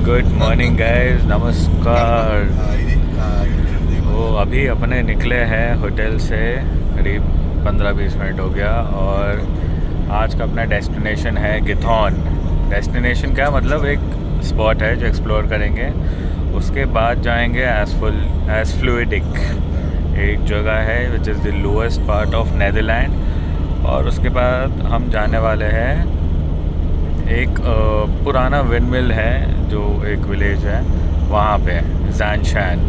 Good morning guys, नमस्कार। वो अभी अपने निकले हैं होटल से, करीब 15-20 मिनट हो गया। और आज का अपना डेस्टिनेशन है गिथौन। डेस्टिनेशन क्या मतलब, एक स्पॉट है जो एक्सप्लोर करेंगे। उसके बाद जाएंगे एज फ्लूइडिक, एक जगह है which is the lowest part of Netherland. और उसके बाद हम जाने वाले हैं एक पुराना विंडमिल है जो एक विलेज है वहाँ पे, जैनशैन।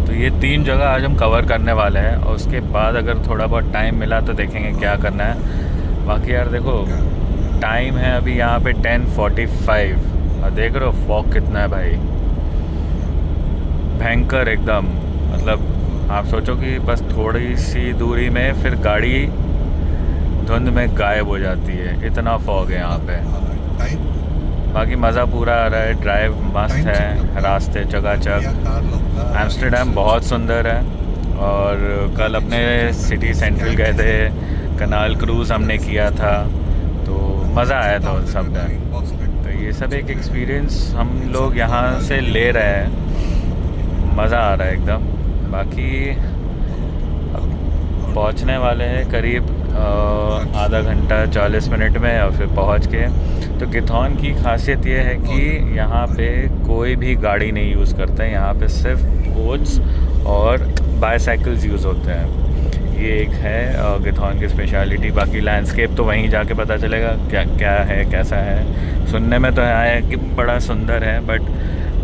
तो ये 3 जगह आज हम कवर करने वाले हैं, और उसके बाद अगर थोड़ा बहुत टाइम मिला तो देखेंगे क्या करना है। बाकी यार देखो, टाइम है अभी यहाँ पे 10:45, और देख रहे हो फॉग कितना है भाई, भयंकर एकदम। मतलब आप सोचो कि बस थोड़ी सी दूरी में फिर गाड़ी धुंध में गायब हो जाती है, इतना फॉग है यहाँ पे। बाकी मज़ा पूरा आ रहा है, ड्राइव मस्त है, रास्ते चकाचक। एम्स्टर्डम बहुत सुंदर है। और कल अपने सिटी सेंट्रल गए थे, कनाल क्रूज़ हमने किया था, तो मज़ा आया था उन सब में। तो ये सब एक एक्सपीरियंस हम लोग यहाँ से ले रहे हैं, मज़ा आ रहा है एकदम। बाकी पहुँचने वाले हैं करीब आधा घंटा 40 मिनट में, और फिर पहुँच के। तो गिथौन की खासियत ये है कि यहाँ पे कोई भी गाड़ी नहीं यूज़ करता है, यहाँ पे सिर्फ बोट्स और बाईसाइकिल्स यूज़ होते हैं। ये एक है गिथौन की स्पेशलिटी। बाकी लैंडस्केप तो वहीं जाके पता चलेगा क्या क्या है, कैसा है। सुनने में तो है कि बड़ा सुंदर है, बट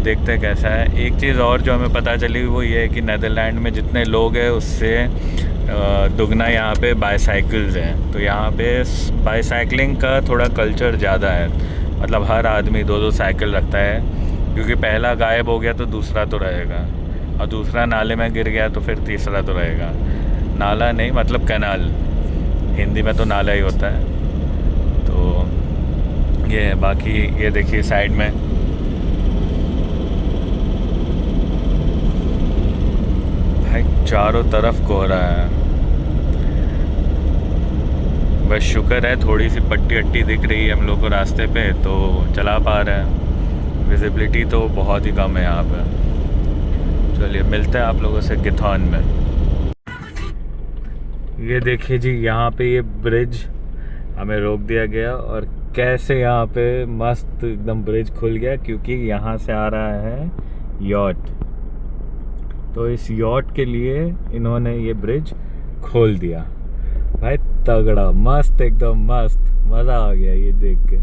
देखते हैं कैसा है। एक चीज़ और जो हमें पता चली वो ये है कि नेदरलैंड में जितने लोग हैं उससे दुगना यहाँ पे बाईसाइकिल्स हैं। तो यहाँ पे बाईसाइकिलिंग का थोड़ा कल्चर ज़्यादा है, मतलब हर आदमी 2-2 साइकिल रखता है, क्योंकि पहला गायब हो गया तो दूसरा तो रहेगा, और दूसरा नाले में गिर गया तो फिर तीसरा तो रहेगा। नाला नहीं, मतलब कैनाल, हिंदी में तो नाला ही होता है। तो ये है। बाकी ये देखिए साइड में भाई चारों तरफ कोहरा है। बस शुक्र है थोड़ी सी पट्टी अट्टी दिख रही है हम लोग को रास्ते पे, तो चला पा रहे हैं। विजिबिलिटी तो बहुत ही कम है यहाँ पे। चलिए मिलते हैं आप लोगों से गिथौन में। ये देखिए जी, यहाँ पे ये ब्रिज हमें रोक दिया गया, और कैसे यहाँ पे मस्त एकदम ब्रिज खुल गया, क्योंकि यहाँ से आ रहा है यॉट। तो इस यॉट के लिए इन्होंने ये ब्रिज खोल दिया भाई। तगड़ा, मस्त, एकदम मस्त, मज़ा आ गया ये देख के।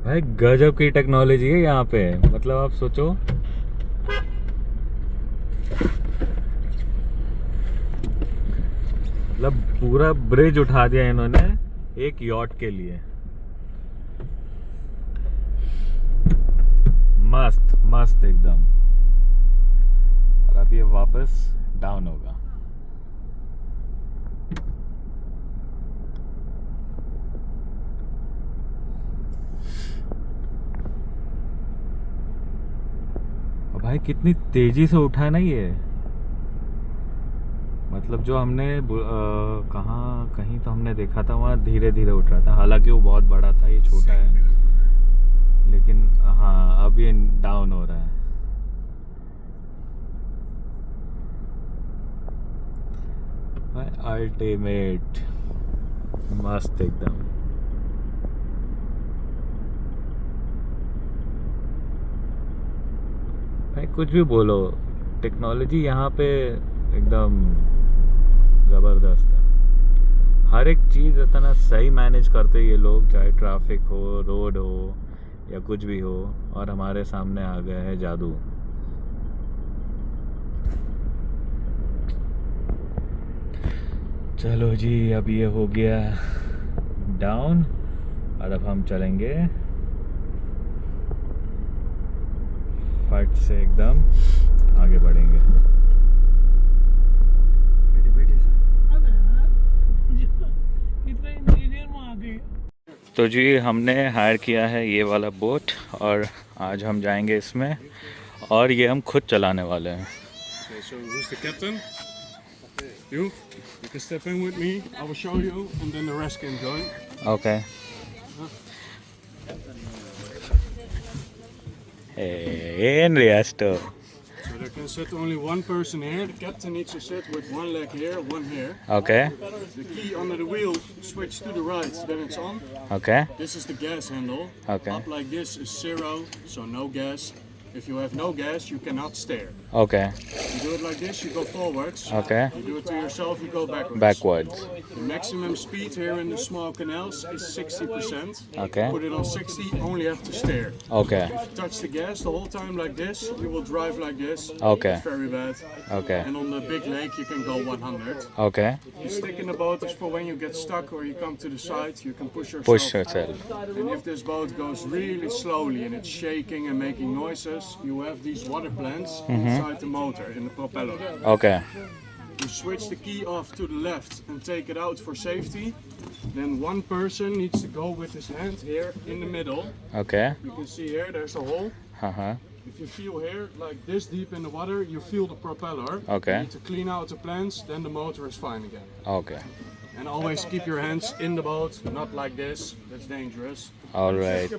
भाई गजब की टेक्नोलॉजी है यहाँ पे, मतलब आप सोचो। मतलब पूरा ब्रिज उठा दिया इन्होंने एक यॉट के लिए। मस्त मस्त एकदम। और अब ये वापस डाउन होगा। और भाई कितनी तेजी से उठा है ना ये, मतलब जो हमने कहाँ कहीं तो हमने देखा था वहाँ धीरे धीरे उठ रहा था, हालांकि वो बहुत बड़ा था, ये छोटा है। लेकिन हाँ, अब ये डाउन हो रहा है। अल्टीमेट, मस्त एकदम। भाई कुछ भी बोलो, टेक्नोलॉजी यहाँ पे एकदम ज़बरदस्त है। हर एक चीज़ इतना सही मैनेज करते ये लोग, चाहे ट्रैफिक हो, रोड हो, या कुछ भी हो। और हमारे सामने आ गया है जादू। चलो जी, अब ये हो गया डाउन, और अब हम चलेंगे फट से एकदम आगे बढ़ेंगे। तो जी हमने हायर किया है ये वाला बोट, और आज हम जाएंगे इसमें, और ये हम खुद चलाने वाले हैं। Okay, so who's the captain? You can step in with me. I will show you, and then the rest can join. Okay. Hey, Enriasto. So there can sit only one person here. The captain needs to sit with one leg here, one here. Okay. The key under the wheel, switch to the right, then it's on. Okay. This is the gas handle. Okay. Up like this is 0, so no gas. If you have no gas, you cannot steer. Okay. You do it like this, you go forwards. Okay. You do it to yourself, you go backwards. Backwards. The maximum speed here in the small canals is 60%. Okay. Put it on 60, only have to steer. Okay. If you touch the gas the whole time like this, you will drive like this. Okay. It's very bad. Okay. And on the big lake, you can go 100. Okay. The stick in the boat is for when you get stuck or you come to the side, you can push yourself. Push yourself. And if this boat goes really slowly and it's shaking and making noises, you have these water plants inside the motor in the propeller. Okay. You switch the key off to the left and take it out for safety. Then one person needs to go with his hand here in the middle. Okay. You can see here, there's a hole. Uh-huh. If you feel here, like this deep in the water, you feel the propeller. Okay. You need to clean out the plants, then the motor is fine again. Okay. And always keep your hands in the boat, not like this. That's dangerous. All right.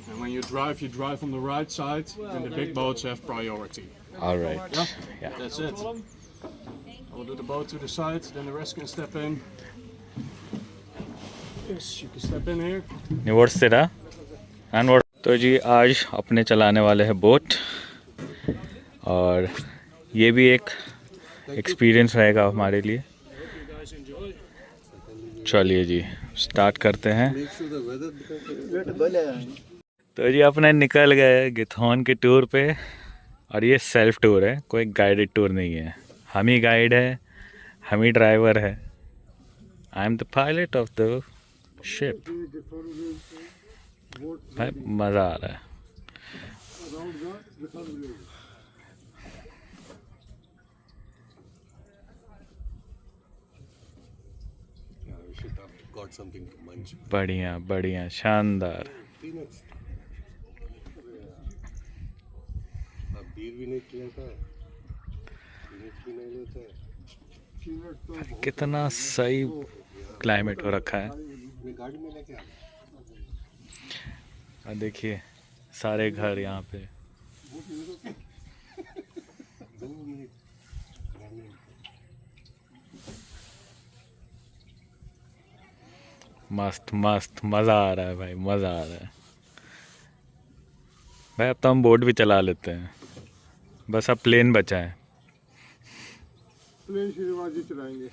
And when you drive on the right side, and the big boats have priority. All right. Yeah? Yeah. That's it. I will do the boat to the side, then the rest can step in. Yes, you can step in here. What's तेरा? And what? तो जी आज अपने चलाने वाले हैं boat और ये भी एक एक्सपीरियंस रहेगा हमारे लिए. You guys enjoy. चलिए जी स्टार्ट करते हैं. तो जी अपने निकल गए गिथौन के टूर पे और ये सेल्फ टूर है, कोई गाइडेड टूर नहीं है. हम ही गाइड है, हम ही ड्राइवर है. I am the pilot of the ship. भाई मज़ा आ रहा है. बढ़िया बढ़िया शानदार. कितना सही क्लाइमेट हो रखा है. और देखिए सारे घर यहाँ पे. मस्त मस्त मज़ा आ रहा है भाई, मज़ा आ रहा है भाई. अब तो हम बोट भी चला लेते हैं, बस अब प्लेन बचा है. प्लेन श्रीवाजी चलाएंगे.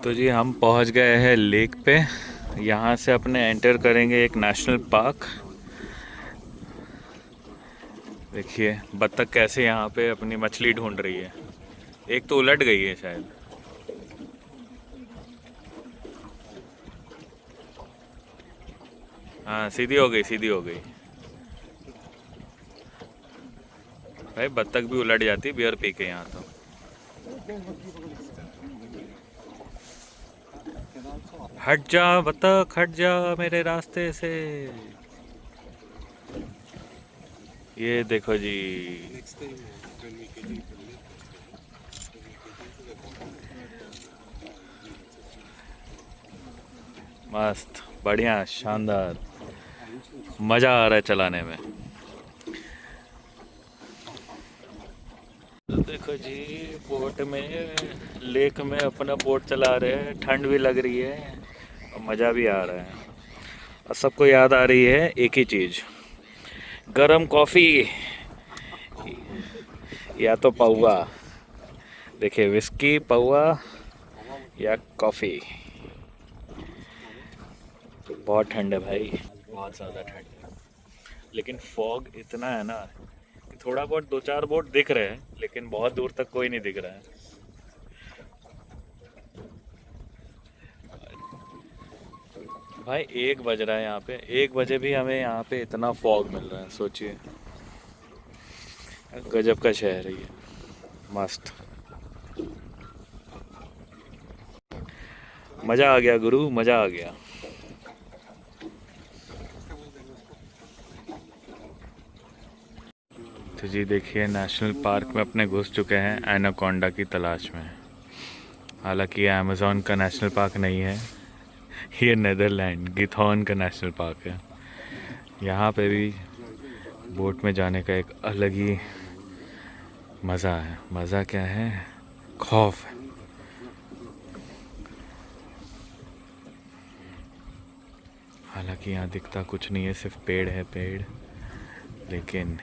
तो जी हम पहुंच गए हैं लेक पे. यहाँ से अपने एंटर करेंगे एक नेशनल पार्क. देखिए बत्तख कैसे यहाँ पे अपनी मछली ढूंढ रही है. एक तो उलट गई है शायद. हाँ सीधी हो गई, सीधी हो गई. भाई बत्तख भी उलट जाती बियर पी के यहाँ तो. हट जा बत्तख, हट जा मेरे रास्ते से. ये देखो जी. मस्त बढ़िया शानदार. मज़ा आ रहा है चलाने में। तो देखो जी, बोट में, लेक में अपना बोट चला रहे हैं, ठंड भी लग रही है और मज़ा भी आ रहा है। और सबको याद आ रही है एक ही चीज़, गरम कॉफ़ी या तो पौवा। देखिए, विस्की, पौवा या कॉफ़ी। बहुत ठंड है भाई, बहुत ज़्यादा ठंड है। लेकिन फॉग इतना है ना कि थोड़ा बहुत 2-4 बोट दिख रहे हैं, लेकिन बहुत दूर तक कोई नहीं दिख रहा है। भाई 1 बज रहा है यहाँ पे, 1 बजे भी हमें यहाँ पे इतना फॉग मिल रहा है, सोचिए। गजब का शहर है ये, मस्त। मज़ा आ गया गुरु, मज़ा आ गया। तो जी देखिए, नेशनल पार्क में अपने घुस चुके हैं एनाकोंडा की तलाश में। हालांकि ये अमेज़न का नेशनल पार्क नहीं है, ये नीदरलैंड गिथॉन का नेशनल पार्क है। यहाँ पे भी बोट में जाने का एक अलग ही मज़ा है। मज़ा क्या है, खौफ है। हालांकि यहाँ दिखता कुछ नहीं है, सिर्फ पेड़ है पेड़, लेकिन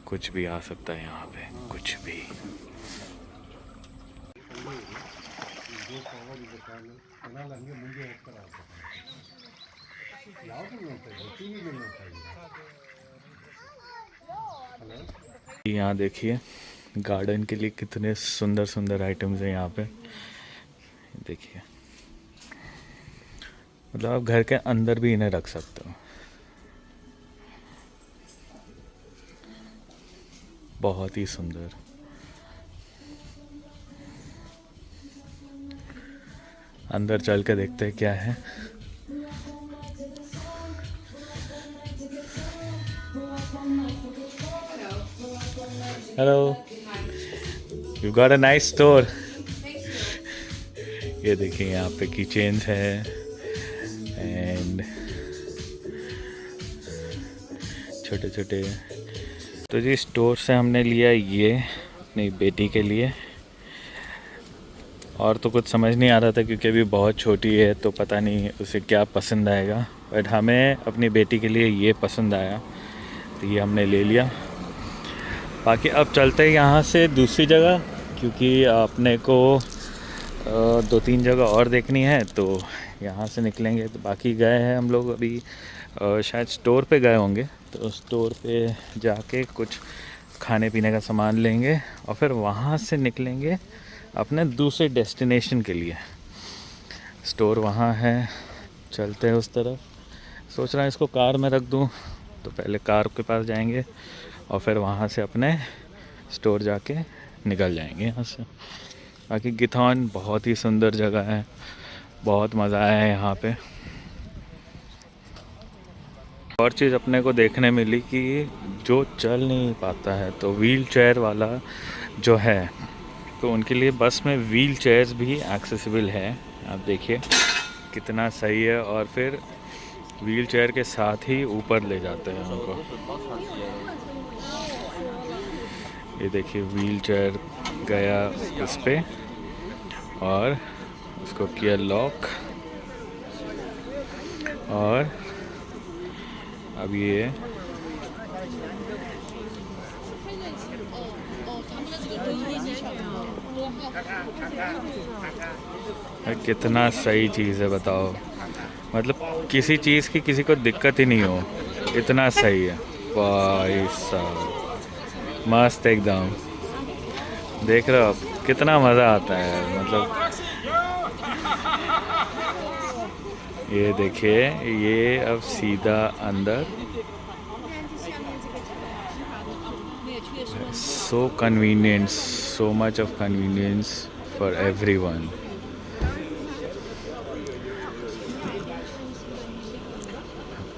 कुछ भी आ सकता है यहाँ पे, कुछ भी। यहाँ देखिए, गार्डन के लिए कितने सुंदर सुंदर आइटम्स हैं यहाँ पे। देखिए, मतलब आप घर के अंदर भी इन्हें रख सकते हो। बहुत ही सुंदर। अंदर चल के देखते हैं क्या है। Hello, you got a nice store. ये देखिए, यहाँ पे की चेन्स है एंड छोटे छोटे। तो जी, स्टोर से हमने लिया ये अपनी बेटी के लिए, और तो कुछ समझ नहीं आ रहा था क्योंकि अभी बहुत छोटी है, तो पता नहीं उसे क्या पसंद आएगा। बट हमें अपनी बेटी के लिए ये पसंद आया, तो ये हमने ले लिया। बाकी अब चलते हैं यहाँ से दूसरी जगह, क्योंकि अपने को 2-3 जगह और देखनी है, तो यहाँ से निकलेंगे। तो बाकी गए हैं हम लोग अभी, शायद स्टोर पे गए होंगे, तो स्टोर पे जाके कुछ खाने पीने का सामान लेंगे और फिर वहाँ से निकलेंगे अपने दूसरे डेस्टिनेशन के लिए। स्टोर वहाँ है, चलते हैं उस तरफ। सोच रहा है इसको कार में रख दूँ, तो पहले कार के पास जाएंगे और फिर वहाँ से अपने स्टोर जाके निकल जाएंगे यहाँ से। बाकी गिथॉन बहुत ही सुंदर जगह है, बहुत मज़ा आया है यहाँ पे। और चीज़ अपने को देखने मिली कि जो चल नहीं पाता है, तो व्हील चेयर वाला जो है, तो उनके लिए बस में व्हील चेयर्स भी एक्सेसिबल है। आप देखिए कितना सही है, और फिर व्हील चेयर के साथ ही ऊपर ले जाते हैं उनको। ये देखिए, व्हील चेयर गया इस पे और उसको किया लॉक, और अब ये कितना सही चीज़ है, बताओ। मतलब किसी चीज़ की किसी को दिक्कत ही नहीं हो, इतना सही है भाई साहब, मस्त एकदम। देख रहे हो आप, कितना मज़ा आता है। मतलब ये देखिए, ये अब सीधा अंदर। सो convenient, so much of convenience for everyone.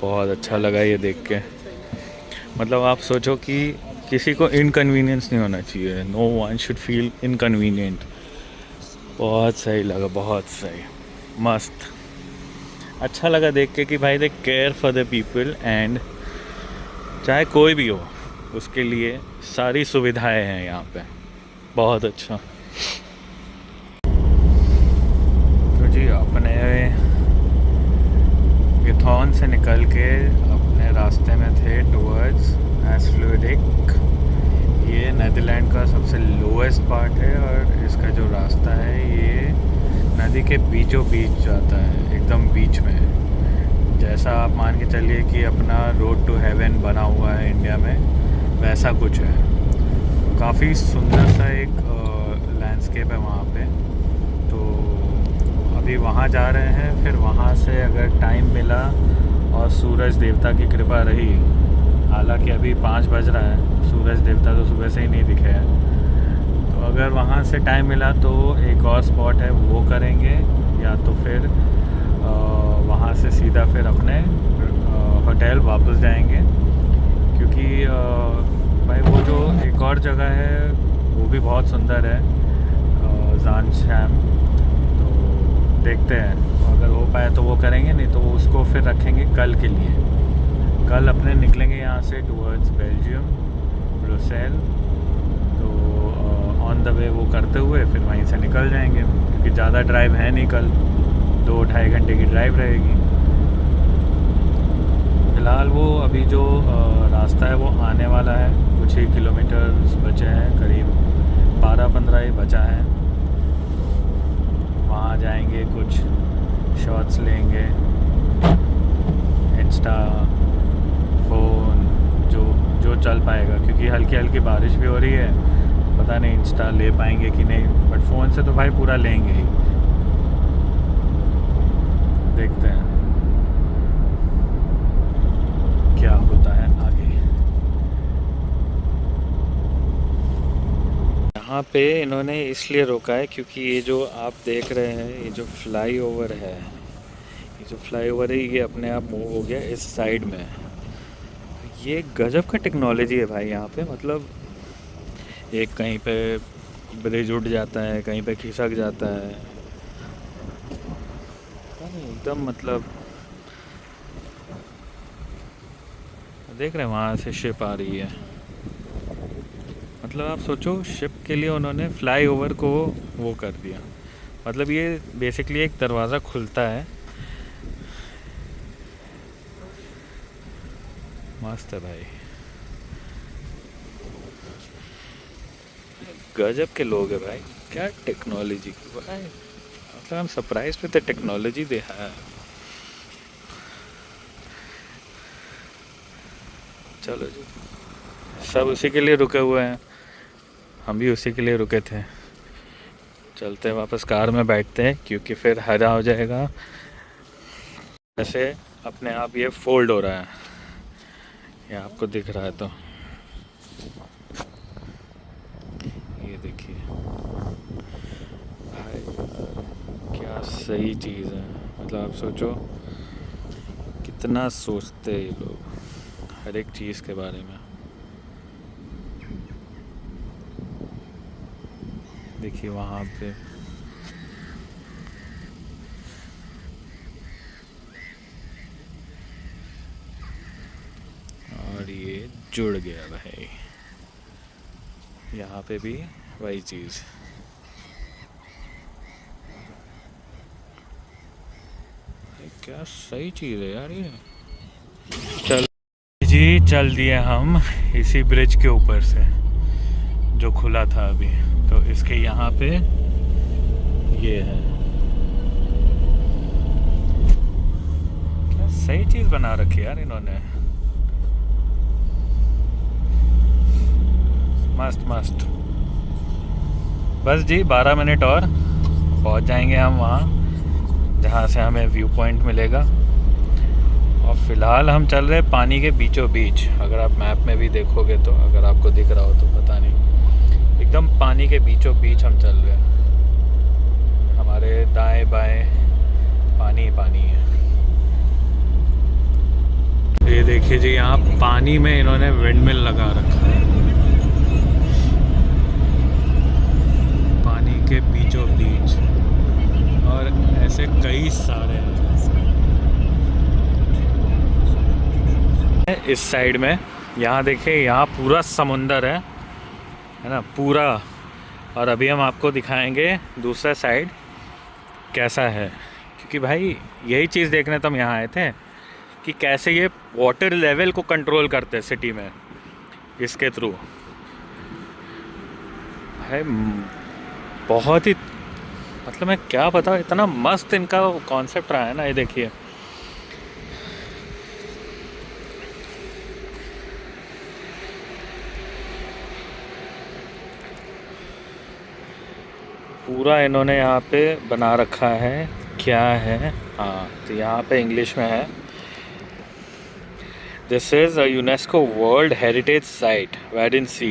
बहुत अच्छा लगा ये देख के। मतलब आप सोचो कि किसी को इनकन्वीनियंस नहीं होना चाहिए, no one should feel inconvenient. बहुत सही लगा, बहुत सही, मस्त। अच्छा लगा देख के कि भाई they care for the people, and चाहे कोई भी हो उसके लिए सारी सुविधाएं हैं यहाँ पे। बहुत अच्छा। तो जी अपने गिथौन से निकल के अपने रास्ते में थे टुवर्ड्स एस्फ्लुडिक। ये नीदरलैंड का सबसे लोएस्ट पार्ट है और इसका जो रास्ता है ये नदी के बीचों बीच जाता है, एकदम बीच में। जैसा आप मान के चलिए कि अपना रोड टू हेवन बना हुआ है इंडिया में, वैसा कुछ है। तो काफ़ी सुंदर सा एक लैंडस्केप है वहाँ पे। तो अभी वहाँ जा रहे हैं, फिर वहाँ से अगर टाइम मिला और सूरज देवता की कृपा रही, हालांकि अभी 5 बज रहा है, सूरज देवता तो सुबह से ही नहीं दिखे हैं, तो अगर वहाँ से टाइम मिला तो एक और स्पॉट है वो करेंगे, या तो फिर वहाँ से सीधा फिर अपने होटल वापस जाएंगे। क्योंकि भाई वो जो एक और जगह है वो भी बहुत सुंदर है, ज़ानश्याम। तो देखते हैं, अगर हो पाए तो वो करेंगे, नहीं तो उसको फिर रखेंगे कल के लिए। कल अपने निकलेंगे यहाँ से टुवर्ड्स बेल्जियम, ब्रुसेल। तो ऑन द वे वो करते हुए फिर वहीं से निकल जाएंगे, क्योंकि ज़्यादा ड्राइव है नहीं, कल 2-2.5 घंटे की ड्राइव रहेगी। फ़िलहाल वो अभी जो रास्ता है वो आने वाला है, कुछ ही किलोमीटर बचे हैं, करीब 12-15 ही बचा है। वहाँ जाएंगे, कुछ शॉट्स लेंगे, इंस्टा, फ़ोन जो चल पाएगा, क्योंकि हल्की हल्की बारिश भी हो रही है। पता नहीं इंस्टा ले पाएंगे कि नहीं, बट फ़ोन से तो भाई पूरा लेंगे ही। देखते हैं क्या होता है आगे। यहाँ पे इन्होंने इसलिए रोका है क्योंकि ये जो आप देख रहे हैं, ये जो फ्लाईओवर है, ये अपने आप मूव हो गया इस साइड में। ये गजब का टेक्नोलॉजी है भाई यहाँ पे। मतलब एक कहीं पे ब्रिज उठ जाता है, कहीं पे खिसक जाता है, एकदम मतलब देख रहे हैं वहाँ से शिप आ रही है। मतलब आप सोचो, शिप के लिए उन्होंने फ्लाईओवर को वो कर दिया। मतलब ये बेसिकली एक दरवाज़ा खुलता है। मस्त है भाई, गजब के लोग हैं भाई, क्या टेक्नोलॉजी की भाई। मतलब आई am surprised with the technology they have. चलो जी, सब उसी के लिए रुके हुए हैं, हम भी उसी के लिए रुके थे। चलते हैं वापस, कार में बैठते हैं, क्योंकि फिर हरा हो जाएगा। ऐसे अपने आप ये फोल्ड हो रहा है, ये आपको दिख रहा है तो ये देखिए भाई, क्या सही चीज़ है। मतलब आप सोचो कितना सोचते हैं ये लोग हर एक चीज़ के बारे में। देखिए वहाँ पे और ये जुड़ गया भाई, यहाँ पे भी वही चीज़। क्या सही चीज़ है यार ये। चल जी, चल दिए हम इसी ब्रिज के ऊपर से जो खुला था अभी। तो इसके यहाँ पे ये है, क्या सही चीज़ बना रखी यार इन्होंने। मस्त मस्त। बस जी 12 मिनट और पहुँच जाएंगे हम वहाँ जहाँ से हमें व्यू पॉइंट मिलेगा। और फ़िलहाल हम चल रहे पानी के बीचों बीच। अगर आप मैप में भी देखोगे तो, अगर आपको दिख रहा हो तो पता नहीं, एकदम पानी के बीचों बीच हम चल रहे हैं। हमारे दाएं बाएं पानी ही पानी है। ये देखिए जी, यहाँ पानी में इन्होंने विंडमिल लगा रखा है, पानी के बीचों बीच, और ऐसे कई सारे हैं। इस साइड में। यहाँ देखिए, यहाँ पूरा समुंदर है ना, पूरा। और अभी हम आपको दिखाएंगे दूसरा साइड कैसा है, क्योंकि भाई यही चीज़ देखने तो हम यहाँ आए थे कि कैसे ये वाटर लेवल को कंट्रोल करते हैं सिटी में इसके थ्रू। भाई बहुत ही, मतलब मैं क्या बताऊँ, इतना मस्त इनका कॉन्सेप्ट रहा है ना। ये देखिए, पूरा इन्होंने यहाँ पे बना रखा है। क्या है, हाँ, तो यहाँ पे इंग्लिश में है, this is a UNESCO world heritage site Wadden Sea.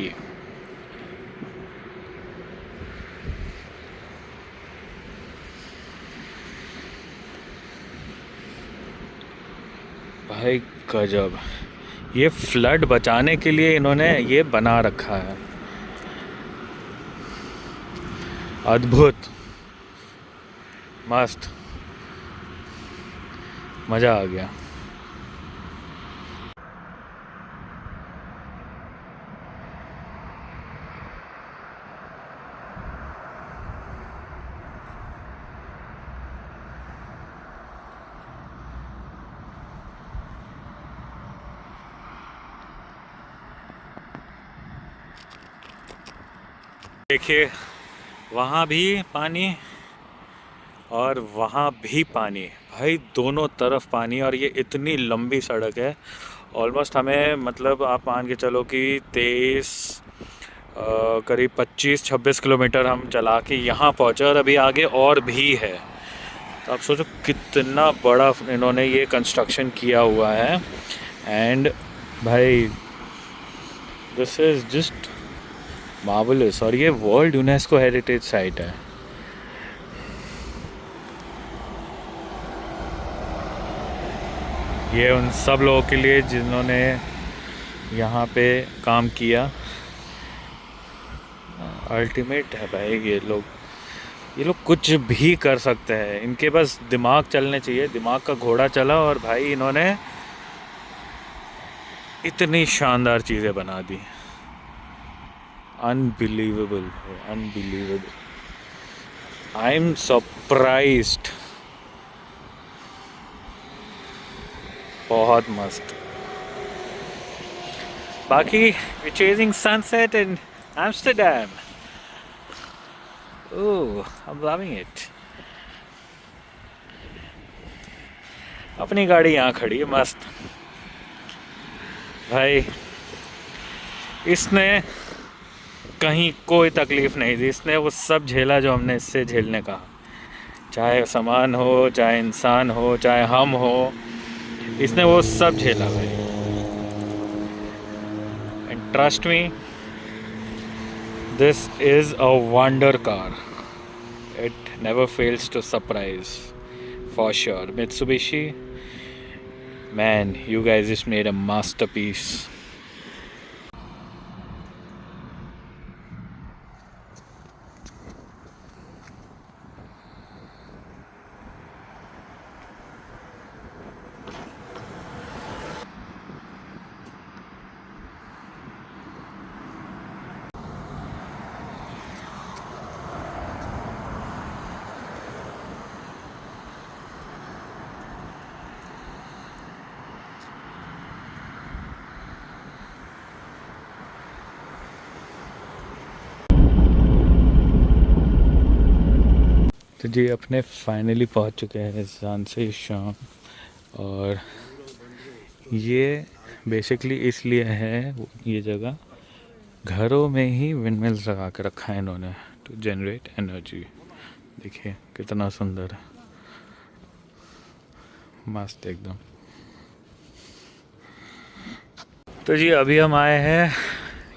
भाई गजब, ये फ्लड बचाने के लिए इन्होंने ये बना रखा है। अद्भुत, मस्त, मज़ा आ गया। देखिए, वहाँ भी पानी और वहाँ भी पानी, भाई दोनों तरफ पानी। और ये इतनी लंबी सड़क है, ऑलमोस्ट हमें, मतलब आप मान के चलो कि 23 करीब 25-26 किलोमीटर हम चला के यहाँ पहुँचे, और अभी आगे और भी है। तो आप सोचो कितना बड़ा इन्होंने ये कंस्ट्रक्शन किया हुआ है। एंड भाई दिस इज़ जस्ट मार्वलस। और ये वर्ल्ड यूनेस्को हेरिटेज साइट है। ये उन सब लोगों के लिए जिन्होंने यहाँ पे काम किया। अल्टीमेट है भाई, ये लोग कुछ भी कर सकते हैं, इनके बस दिमाग चलने चाहिए। दिमाग का घोड़ा चला और भाई इन्होंने इतनी शानदार चीज़ें बना दी। Unbelievable, unbelievable. I am surprised. बहुत मस्त। बाकी we chasing sunset in Amsterdam. Oh, I am loving it. अपनी गाड़ी यहाँ खड़ी है मस्त। भाई इसने कहीं कोई तकलीफ़ नहीं दी, इसने वो सब झेला जो हमने इससे झेलने का। चाहे सामान हो, चाहे इंसान हो, चाहे हम हो, इसने वो सब झेला भाई। And trust me, this is a wonder car. It never fails to surprise for sure. Mitsubishi, man, you guys just made a masterpiece. तो जी अपने फाइनली पहुंच चुके हैं झांसी शाम। और ये बेसिकली इसलिए है ये जगह, घरों में ही विंडमिल्स लगा के रखा है इन्होंने टू जनरेट एनर्जी। देखिए कितना सुंदर है, मस्त एकदम। तो जी अभी हम आए हैं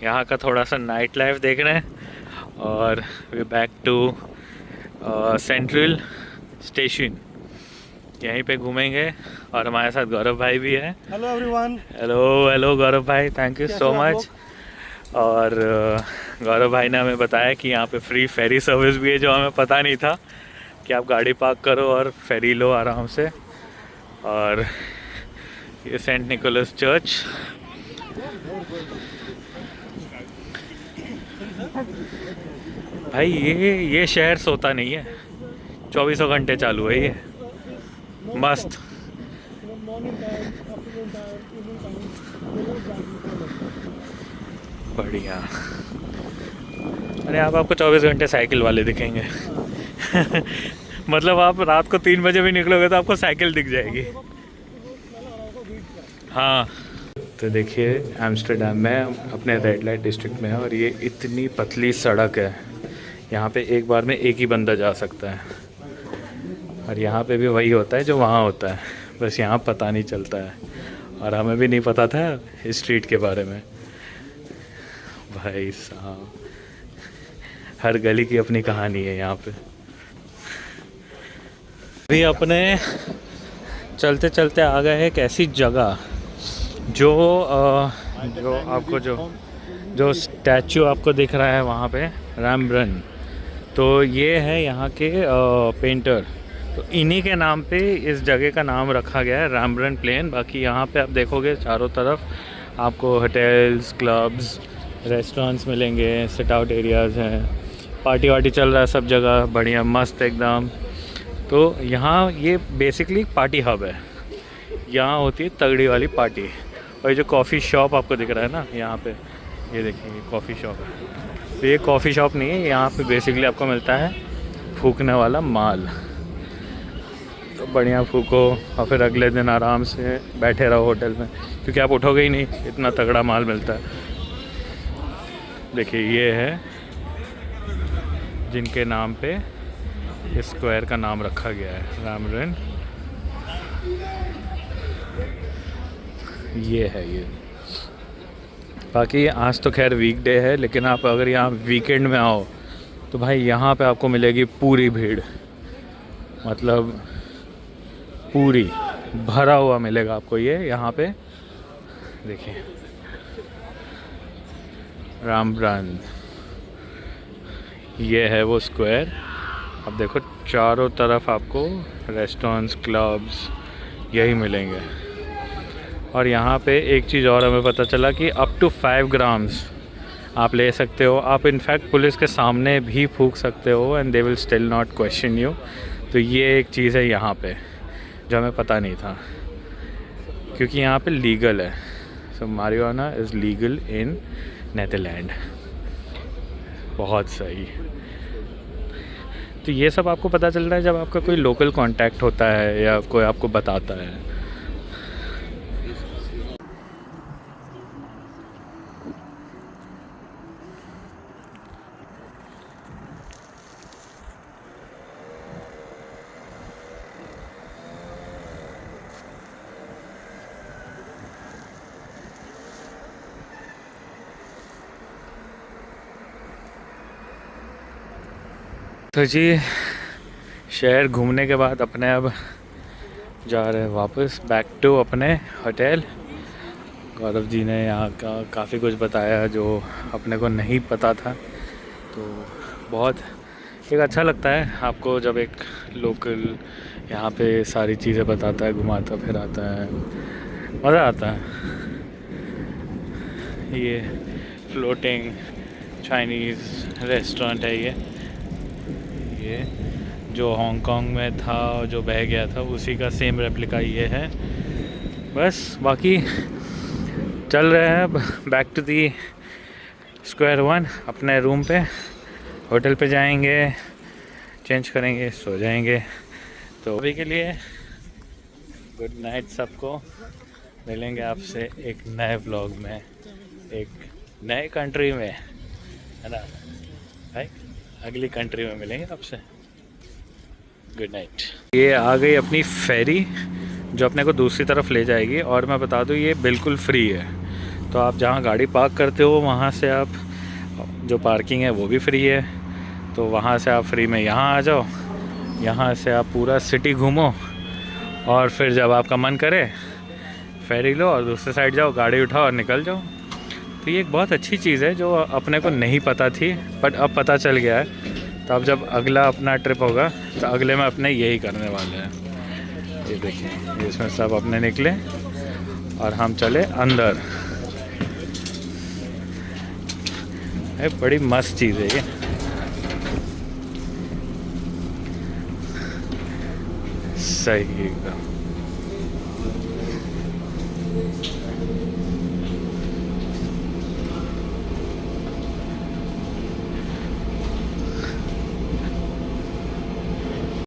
यहाँ का थोड़ा सा नाइट लाइफ देखने, और we back to central station. यहीं पे घूमेंगे। और हमारे साथ गौरव भाई भी है। Hello everyone. हेलो गौरव भाई, थैंक यू सो मच। और गौरव भाई ने हमें बताया कि यहाँ पे फ्री फेरी सर्विस भी है, जो हमें पता नहीं था, कि आप गाड़ी पार्क करो और फेरी लो आराम से। और ये सेंट निकोलस चर्च। भाई ये शहर सोता नहीं है, 24 घंटे चालू है ये। मस्त। बढ़िया। अरे आपको 24 घंटे साइकिल वाले दिखेंगे। मतलब आप रात को 3 बजे भी निकलोगे तो आपको साइकिल दिख जाएगी। हाँ, तो देखिए एम्स्टर्डम में अपने रेड लाइट डिस्ट्रिक्ट में है और ये इतनी पतली सड़क है, यहाँ पे एक बार में एक ही बंदा जा सकता है। और यहाँ पे भी वही होता है जो वहाँ होता है, बस यहाँ पता नहीं चलता है। और हमें भी नहीं पता था इस स्ट्रीट के बारे में। भाई साहब, हर गली की अपनी कहानी है यहाँ पे। अभी अपने चलते चलते आ गए एक ऐसी जगह जो आपको जो स्टैचू आपको दिख रहा है वहाँ पे, रैम्ब्रेंट। तो ये है यहाँ के पेंटर, तो इन्हीं के नाम पे इस जगह का नाम रखा गया है, रैम्ब्रेंट प्लेन। बाकी यहाँ पे आप देखोगे चारों तरफ आपको होटल्स, क्लब्स, रेस्टोरेंट्स मिलेंगे, सिट आउट एरियाज़ हैं, पार्टी वार्टी चल रहा है सब जगह, बढ़िया मस्त एकदम। तो यहाँ ये बेसिकली पार्टी हब है, यहाँ होती है तगड़ी वाली पार्टी। और ये जो कॉफ़ी शॉप आपको दिख रहा है ना यहाँ पे, ये देखिए ये कॉफ़ी शॉप है। तो ये कॉफ़ी शॉप नहीं है, यहाँ पे बेसिकली आपको मिलता है फूकने वाला माल। तो बढ़िया फूको और फिर अगले दिन आराम से बैठे रहो होटल में, क्योंकि आप उठोगे ही नहीं, इतना तगड़ा माल मिलता है। देखिए ये है जिनके नाम पे इस स्क्वायर का नाम रखा गया है, रैम्ब्रेंट। ये है ये। बाकी आज तो खैर वीकडे है, लेकिन आप अगर यहाँ वीकेंड में आओ तो भाई यहाँ पे आपको मिलेगी पूरी भीड़, मतलब पूरी भरा हुआ मिलेगा आपको ये यहाँ पे। देखिए रैम्ब्रेंट, ये है वो स्क्वायर। अब देखो चारों तरफ आपको रेस्टोरेंट्स, क्लब्स यही मिलेंगे। और यहाँ पे एक चीज़ और हमें पता चला कि अप टू 5 ग्राम्स आप ले सकते हो। आप इनफैक्ट पुलिस के सामने भी फूंक सकते हो and they will still not question you. तो ये एक चीज़ है यहाँ पे जो हमें पता नहीं था, क्योंकि यहाँ पे लीगल है। So marijuana is legal in Netherland. बहुत सही। तो ये सब आपको पता चल रहा है जब आपका कोई लोकल कांटेक्ट होता है या कोई आपको बताता है। तो जी शहर घूमने के बाद अपने अब जा रहे हैं वापस बैक टू अपने होटल। गौरव जी ने यहाँ का काफ़ी कुछ बताया जो अपने को नहीं पता था, तो बहुत एक अच्छा लगता है आपको जब एक लोकल यहाँ पे सारी चीज़ें बताता है, घुमाता फिराता है, मज़ा आता है। ये फ्लोटिंग चाइनीज़ रेस्टोरेंट है ये जो हांगकांग में था और जो बह गया था उसी का सेम रेप्लिका ये है। बस बाकी चल रहे हैं back to the square one, अपने रूम पे, होटल पे जाएंगे, चेंज करेंगे, सो जाएंगे। तो अभी के लिए गुड नाइट सबको। मिलेंगे आपसे एक नए व्लॉग में, एक नए कंट्री में, है ना भाई, अगली कंट्री में मिलेंगे आपसे। Good night. ये आ गई अपनी फेरी जो अपने को दूसरी तरफ ले जाएगी, और मैं बता दूँ ये बिल्कुल फ्री है। तो आप जहाँ गाड़ी पार्क करते हो वहाँ से आप, जो पार्किंग है वो भी फ्री है, तो वहाँ से आप फ्री में यहाँ आ जाओ, यहाँ से आप पूरा सिटी घूमो, और फिर जब आपका मन करे फेरी लो और दूसरे साइड जाओ, गाड़ी उठाओ और निकल जाओ। तो ये एक बहुत अच्छी चीज़ है जो अपने को नहीं पता थी, बट अब पता चल गया है। तो अब जब अगला अपना ट्रिप होगा तो अगले में अपने यही करने वाले हैं। ये देखिए इसमें सब अपने निकले और हम चले अंदर। है बड़ी मस्त चीज़ है ये। सही एकदम।